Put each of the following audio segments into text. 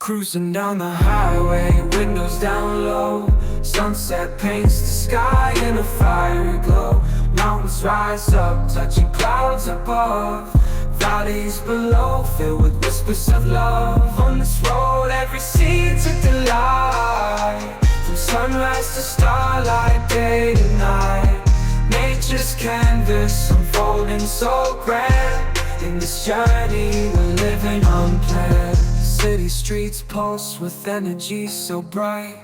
Cruising down the highway, windows down low. Sunset paints the sky in a fiery glow. Mountains rise up, touching clouds above. Valleys below, filled with whispers of love. On this road, every scene's a delight. From sunrise to starlight, day to night. Nature's canvas unfolding so grand. In this journey, we're living unplanned. City streets pulse with energy so bright.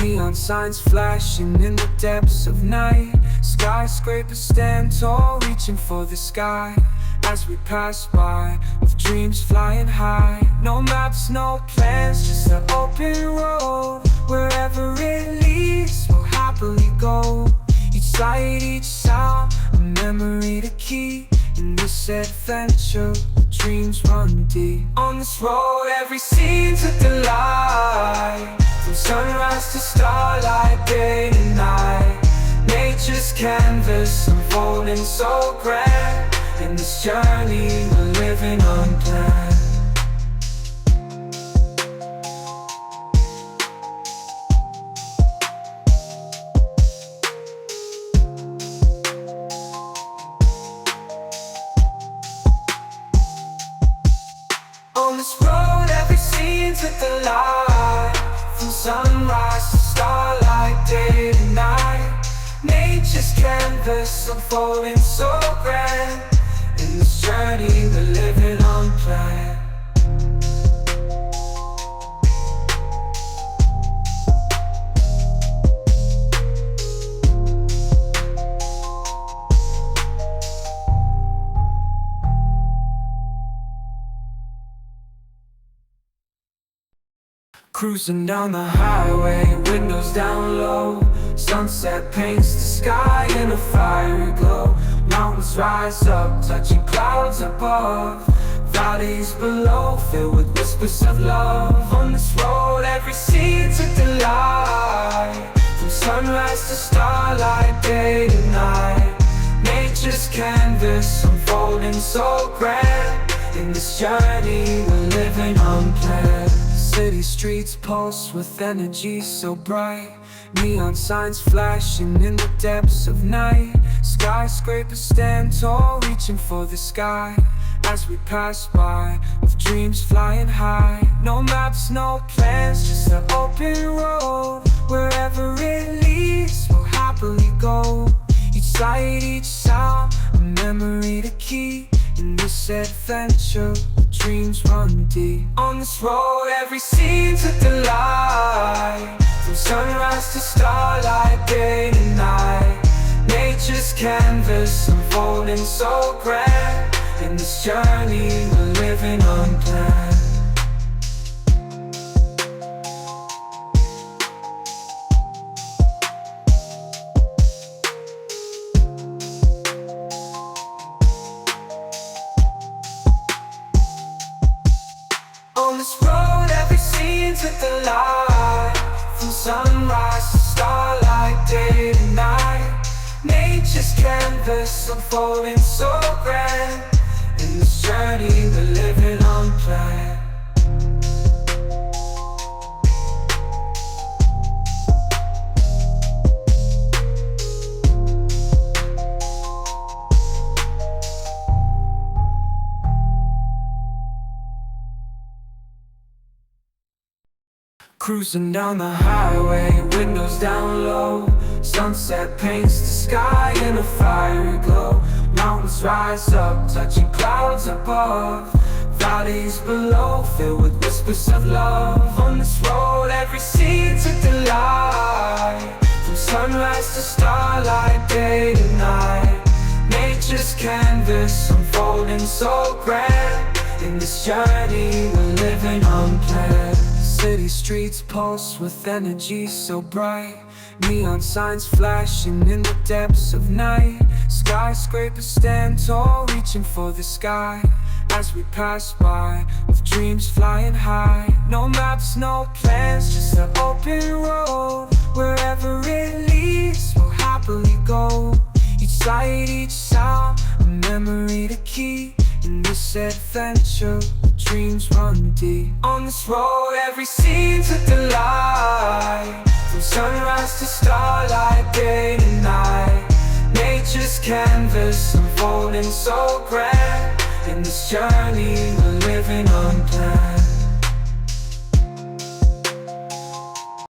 Neon signs flashing in the depths of night. Skyscrapers stand tall, reaching for the sky. As we pass by, with dreams flying high. No maps, no plans, just an open road. Wherever it leads, we'll happily go. Each sight, each sound, a memory to keep. In this adventure, dreams run deep. On this road, every scene's a delight. From sunrise to starlight, day to night. Nature's canvas unfolding so grand. In this journey, we're living unplanned. On this road, every scene's a delight. From sunrise to starlight, day to night. Nature's canvas unfolding so grand. In this journey, we're living unplanned. Cruising down the highway, windows down low. Sunset paints the sky in a fiery glow. Mountains rise up, touching clouds above. Valleys below, filled with whispers of love. On this road, every scene's a delight. From sunrise to starlight, day to night. Nature's canvas unfolding so grand. In this journey, we're living unplanned. City streets pulse with energy so bright. Neon signs flashing in the depths of night. Skyscrapers stand tall, reaching for the sky. As we pass by, with dreams flying high. No maps, no plans, just an open road. Wherever it leads, we'll happily go. Each sight, each sound, a memory to keep. In this adventure, dreams run deep. On this road, every scene's a delight. From sunrise to starlight, day to night. Nature's canvas unfolding so grand. In this journey, we're living unplanned. On this road, every scene's a delight. From sunrise to starlight, day to night. Nature's canvas unfolding so grand. In this journey, we're living unplanned. Cruising down the highway, windows down low. Sunset paints the sky in a fiery glow. Mountains rise up, touching clouds above. Valleys below, filled with whispers of love. On this road, every scene's a delight. From sunrise to starlight, day to night. Nature's canvas unfolding so grand. In this journey, we're living unplanned. City streets pulse with energy so bright. Neon signs flashing in the depths of night. Skyscrapers stand tall, reaching for the sky. As we pass by, with dreams flying high. No maps, no plans, just an open road. Wherever it leads, we'll happily go. Each sight, each sound, a memory to keep. In this adventure, dreams run deep. On this road every scene's a delight, from sunrise to starlight, day and night. Nature's canvas unfolding so grand. In this journey we're living unplanned.